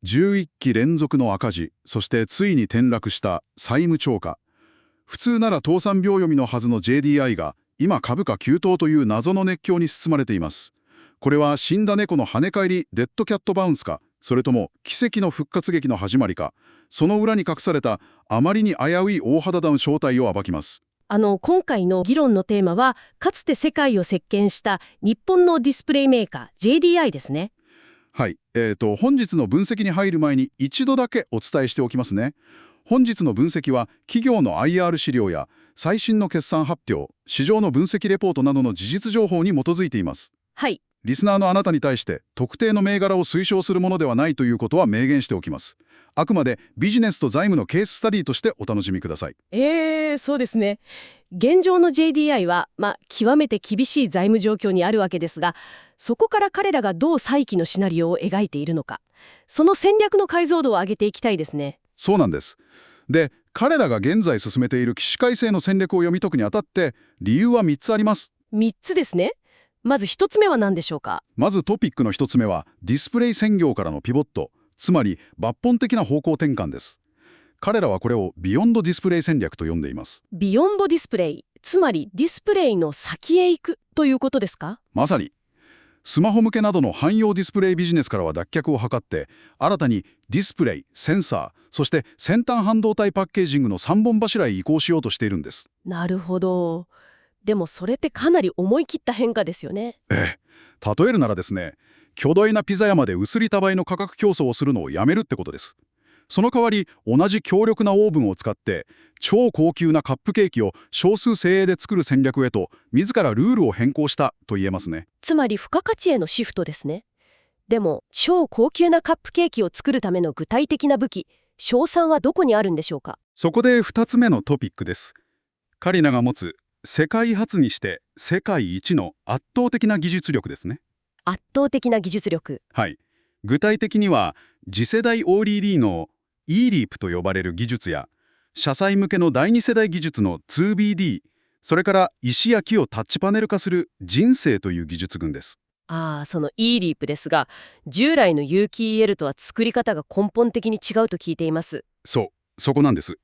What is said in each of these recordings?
11期連続の赤字、そしてついに転落した債務超過。普通なら倒産秒読みのはずの JDI が、今株価急騰という謎の熱狂に包まれています。これは死んだ猫の跳ね返り、デッドキャットバウンスか、それとも奇跡の復活劇の始まりか、その裏に隠されたあまりに危うい大肌ダウン正体を暴きます。今回の議論のテーマは、かつて世界を席巻した日本のディスプレイメーカー JDI ですね。はい。本日の分析に入る前に一度だけお伝えしておきますね。本日の分析は企業の IR 資料や最新の決算発表、市場の分析レポートなどの事実情報に基づいています。はい。リスナーのあなたに対して特定の銘柄を推奨するものではないということは明言しておきます。あくまでビジネスと財務のケーススタディとしてお楽しみください。そうですね。現状の JDI は、極めて厳しい財務状況にあるわけですが、そこから彼らがどう再起のシナリオを描いているのか、その戦略の解像度を上げていきたいですね。そうなんです。で、彼らが現在進めている起死回生の戦略を読み解くにあたって、理由は3つあります。3つですね。まず1つ目は何でしょうか。まずトピックの1つ目は、ディスプレイ専業からのピボット、つまり抜本的な方向転換です。彼らはこれをビヨンドディスプレイ戦略と呼んでいます。ビヨンドディスプレイ、つまりディスプレイの先へ行くということですか？まさに、スマホ向けなどの汎用ディスプレイビジネスからは脱却を図って、新たにディスプレイ、センサー、そして先端半導体パッケージングの3本柱へ移行しようとしているんです。なるほど。でもそれってかなり思い切った変化ですよね。例えるならですね、巨大なピザ山で薄利多売の価格競争をするのをやめるってことです。その代わり、同じ強力なオーブンを使って、超高級なカップケーキを少数精鋭で作る戦略へと、自らルールを変更したと言えますね。つまり付加価値へのシフトですね。でも、超高級なカップケーキを作るための具体的な武器、賞賛はどこにあるんでしょうか？そこで2つ目のトピックです。彼らが持つ世界初にして世界一の圧倒的な技術力ですね。圧倒的な技術力。はい。具体的には、次世代 OLED の eLEAP と呼ばれる技術や、車載向けの第2世代技術の 2BD、それから石や木をタッチパネル化する人生という技術群です。その eLEAP ですが、従来の有機 EL とは作り方が根本的に違うと聞いています。そこなんです。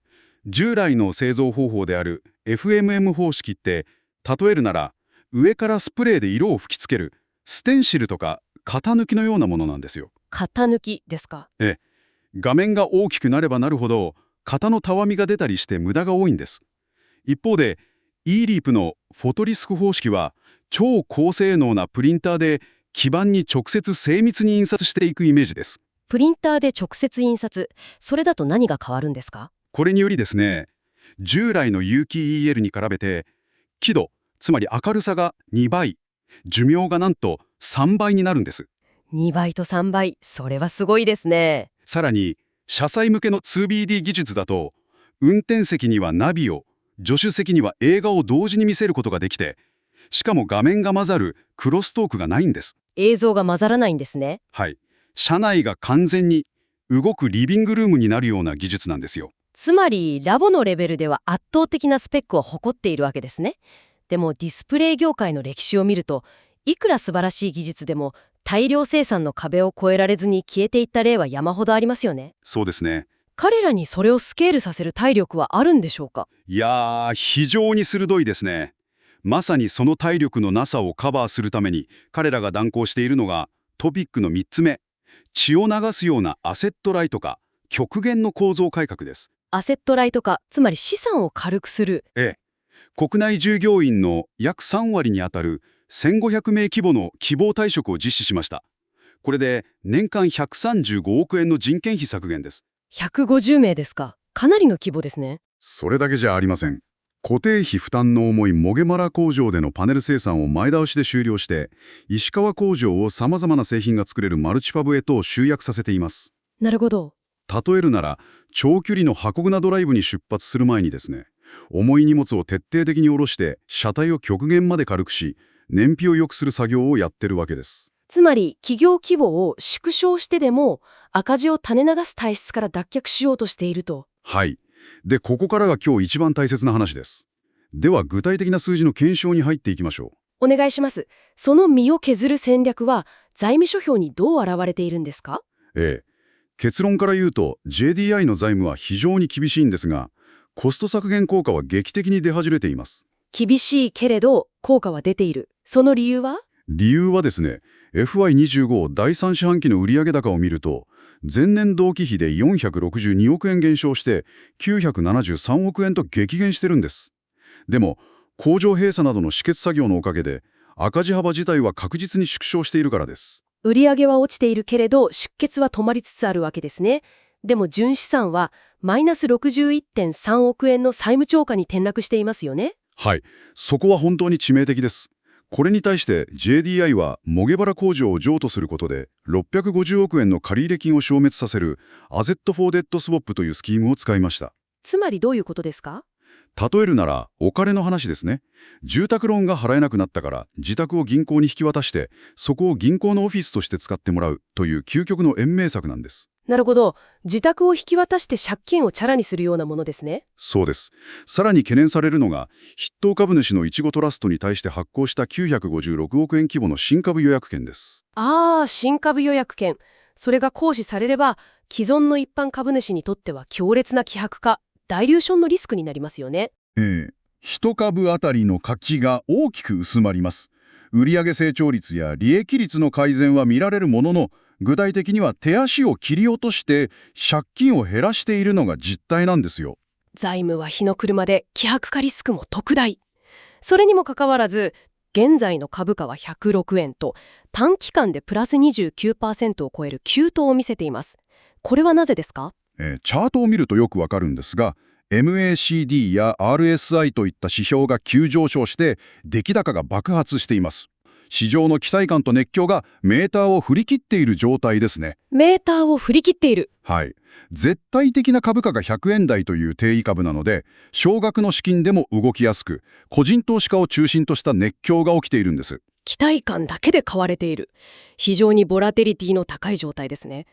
従来の製造方法である FMM 方式って、例えるなら、上からスプレーで色を吹きつけるステンシルとか型抜きのようなものなんですよ。型抜きですか？画面が大きくなればなるほど、型のたわみが出たりして無駄が多いんです。一方で、eLEAP のフォトリスク方式は、超高性能なプリンターで基板に直接精密に印刷していくイメージです。プリンターで直接印刷。それだと何が変わるんですか？これによりですね、従来の有機 EL に比べて、輝度、つまり明るさが2倍、寿命がなんと3倍になるんです。2倍と3倍。それはすごいですね。さらに、車載向けの 2BD 技術だと、運転席にはナビを、助手席には映画を同時に見せることができて、しかも画面が混ざるクロストークがないんです。映像が混ざらないんですね。はい。車内が完全に動くリビングルームになるような技術なんですよ。つまりラボのレベルでは圧倒的なスペックを誇っているわけですね。でもディスプレイ業界の歴史を見ると、いくら素晴らしい技術でも大量生産の壁を越えられずに消えていった例は山ほどありますよね。そうですね。彼らにそれをスケールさせる体力はあるんでしょうか？いやー、非常に鋭いですね。まさにその体力のなさをカバーするために彼らが断行しているのがトピックの3つ目。血を流すようなアセットライト化、極限の構造改革です。アセットライト化、つまり資産を軽くする。国内従業員の約3割にあたる1500名規模の希望退職を実施しました。これで年間135億円の人件費削減です。150名ですか。かなりの規模ですね。それだけじゃありません。固定費負担の重いモゲマラ工場でのパネル生産を前倒しで終了して、石川工場を様々な製品が作れるマルチファブへと集約させています。なるほど。例えるなら、長距離の箱舟ドライブに出発する前にですね、重い荷物を徹底的に下ろして、車体を極限まで軽くし、燃費を良くする作業をやってるわけです。つまり企業規模を縮小してでも赤字を垂れ流す体質から脱却しようとしていると。はい。で、ここからが今日一番大切な話です。では、具体的な数字の検証に入っていきましょお願いします。その身を削る戦略は財務諸表にどう現れているんですか？結論から言うと JDI の財務は非常に厳しいんですが、コスト削減効果は劇的に出始めています。厳しいけれど効果は出ている。その理由は？理由はですね、FY25 第3四半期の売上高を見ると、前年同期比で462億円減少して973億円と激減してるんです。でも、工場閉鎖などの止血作業のおかげで、赤字幅自体は確実に縮小しているからです。売上は落ちているけれど出血は止まりつつあるわけですね。でも純資産はマイナス61.3億円の債務超過に転落していますよね。はい、そこは本当に致命的です。これに対して JDI は茂原工場を譲渡することで650億円の借入金を消滅させるアゼット・フォー・デッド・スワップというスキームを使いました。つまりどういうことですか？例えるならお金の話ですね。住宅ローンが払えなくなったから自宅を銀行に引き渡して、そこを銀行のオフィスとして使ってもらうという究極の延命策なんです。なるほど。自宅を引き渡して借金をチャラにするようなものですね。そうです。さらに懸念されるのが、筆頭株主のいちごトラストに対して発行した956億円規模の新株予約権です。新株予約権。それが行使されれば、既存の一般株主にとっては強烈な希薄化、ダイリューションのリスクになりますよね。一株あたりの活気が大きく薄まります。売上成長率や利益率の改善は見られるものの、具体的には手足を切り落として借金を減らしているのが実態なんですよ。財務は火の車で希薄化リスクも特大。それにもかかわらず、現在の株価は106円と短期間でプラス 29% を超える急騰を見せています。これはなぜですか？チャートを見るとよくわかるんですが、MACD や RSI といった指標が急上昇して出来高が爆発しています。市場の期待感と熱狂がメーターを振り切っている状態ですね。メーターを振り切っている。はい。絶対的な株価が100円台という定位株なので、少額の資金でも動きやすく、個人投資家を中心とした熱狂が起きているんです。期待感だけで買われている。非常にボラテリティの高い状態ですね。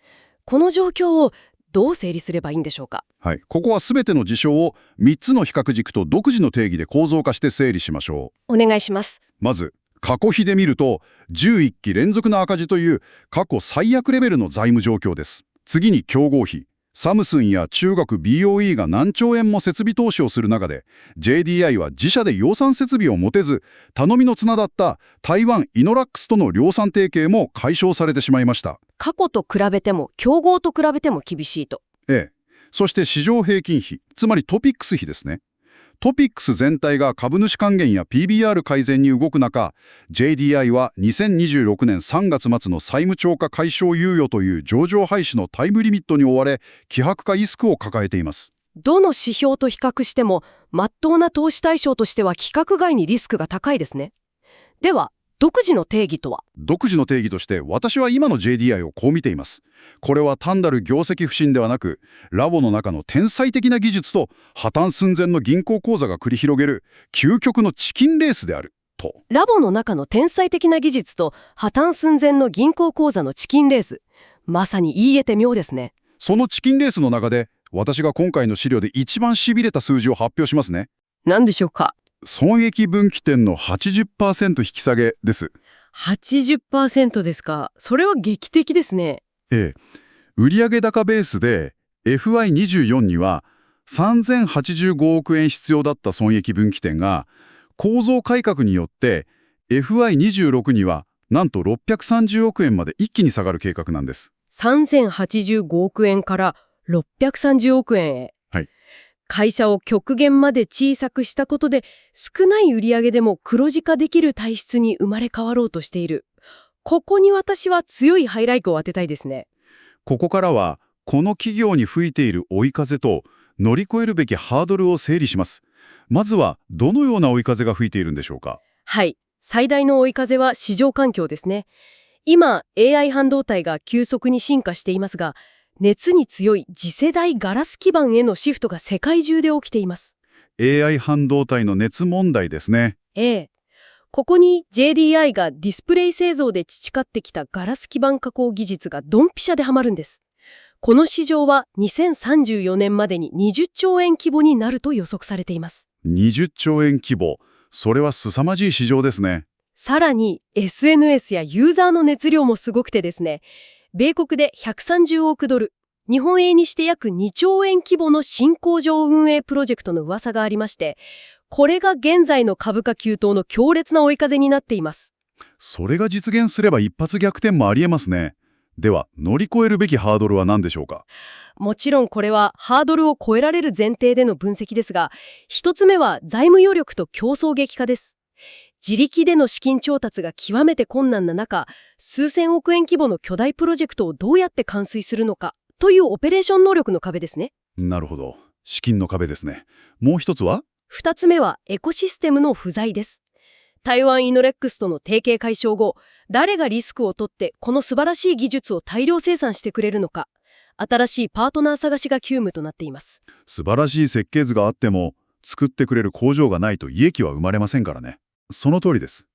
この状況をどう整理すればいいんでしょうか？はい。ここは全ての事象を3つの比較軸と独自の定義で構造化して整理しましょう。お願いします。まず、過去比で見ると、11期連続の赤字という過去最悪レベルの財務状況です。次に競合比。サムスンや中国 BOE が何兆円も設備投資をする中で、JDI は自社で養蚕設備を持てず、頼みの綱だった台湾イノラックスとの量産提携も解消されてしまいました。過去と比べても、競合と比べても厳しいと。そして市場平均比、つまりトピックス比ですね。トピックス全体が株主還元や PBR 改善に動く中、JDI は2026年3月末の債務超過解消猶予という上場廃止のタイムリミットに追われ、希薄化リスクを抱えています。どの指標と比較しても、真っ当な投資対象としては規格外にリスクが高いですね。では、独自の定義とは？独自の定義として、私は今の JDI をこう見ています。これは単なる業績不振ではなく、ラボの中の天才的な技術と破綻寸前の銀行口座が繰り広げる究極のチキンレースであると。ラボの中の天才的な技術と破綻寸前の銀行口座のチキンレース。まさに言い得て妙ですね。そのチキンレースの中で、私が今回の資料で一番痺れた数字を発表しますね。何でしょうか？損益分岐点の 80% 引き下げです。80% ですか。それは劇的ですね。売上高ベースで FY24 には3085億円必要だった損益分岐点が、構造改革によって FY26 にはなんと630億円まで一気に下がる計画なんです。3085億円から630億円へ。はい。会社を極限まで小さくしたことで、少ない売上でも黒字化できる体質に生まれ変わろうとしている。ここに私は強いハイライトを当てたいですね。ここからは、この企業に吹いている追い風と乗り越えるべきハードルを整理します。まずは、どのような追い風が吹いているんでしょうか？はい。最大の追い風は市場環境ですね。今、AI 半導体が急速に進化していますが、熱に強い次世代ガラス基板へのシフトが世界中で起きています。AI 半導体の熱問題ですね。ここに JDI がディスプレイ製造で培ってきたガラス基板加工技術がドンピシャではまるんです。この市場は2034年までに20兆円規模になると予測されています。20兆円規模。それは凄まじい市場ですね。さらに SNS やユーザーの熱量もすごくてですね、米国で130億ドル、日本円にして約2兆円規模の新工場運営プロジェクトの噂がありまして、これが現在の株価急騰の強烈な追い風になっています。それが実現すれば一発逆転もありえますね。では、乗り越えるべきハードルは何でしょうか？もちろんこれはハードルを超えられる前提での分析ですが、一つ目は財務余力と競争激化です。自力での資金調達が極めて困難な中、数千億円規模の巨大プロジェクトをどうやって完遂するのかというオペレーション能力の壁ですね。なるほど。資金の壁ですね。もう一つは？二つ目はエコシステムの不在です。台湾イノレックスとの提携解消後、誰がリスクを取ってこの素晴らしい技術を大量生産してくれるのか、新しいパートナー探しが急務となっています。素晴らしい設計図があっても、作ってくれる工場がないと利益は生まれませんからね。その通りです。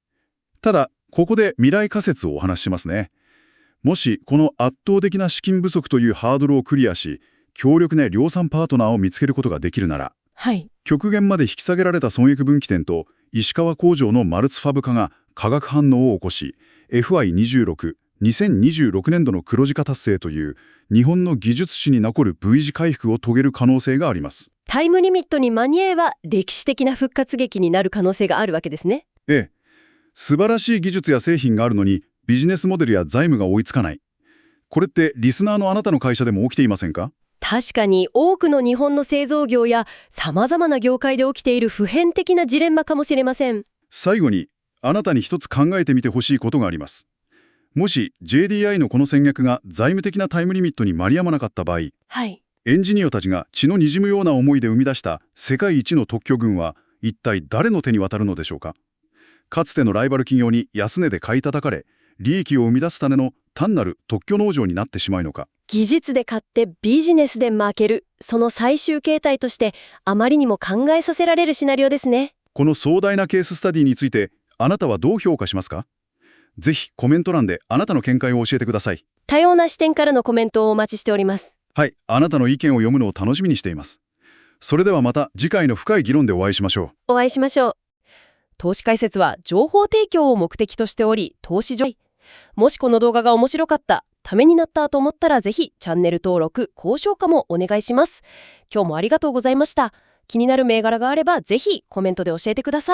ただ、ここで未来仮説をお話ししますね。もし、この圧倒的な資金不足というハードルをクリアし、強力な量産パートナーを見つけることができるなら、はい。極限まで引き下げられた損益分岐点と石川工場のマルツファブ化が化学反応を起こし、FY26、2026年度の黒字化達成という日本の技術史に残る V 字回復を遂げる可能性があります。タイムリミットに間に合えば歴史的な復活劇になる可能性があるわけですね。ええ。素晴らしい技術や製品があるのにビジネスモデルや財務が追いつかない。これってリスナーのあなたの会社でも起きていませんか？確かに多くの日本の製造業や様々な業界で起きている普遍的なジレンマかもしれません。最後に、あなたに一つ考えてみてほしいことがあります。もし JDI のこの戦略が財務的なタイムリミットに間に合わなかった場合、はい。エンジニアたちが血の滲むような思いで生み出した世界一の特許群は一体誰の手に渡るのでしょうか？かつてのライバル企業に安値で買い叩かれ、利益を生み出すための単なる特許農場になってしまうのか。技術で買ってビジネスで負ける、その最終形態としてあまりにも考えさせられるシナリオですね。この壮大なケーススタディについてあなたはどう評価しますか？ぜひコメント欄であなたの見解を教えてください。多様な視点からのコメントをお待ちしております。はい、あなたの意見を読むのを楽しみにしています。それではまた次回の深い議論でお会いしましょう。お会いしましょう。投資解説は情報提供を目的としており、投資上、もしこの動画が面白かった、ためになったと思ったらぜひチャンネル登録、高評価もお願いします。今日もありがとうございました。気になる銘柄があればぜひコメントで教えてください。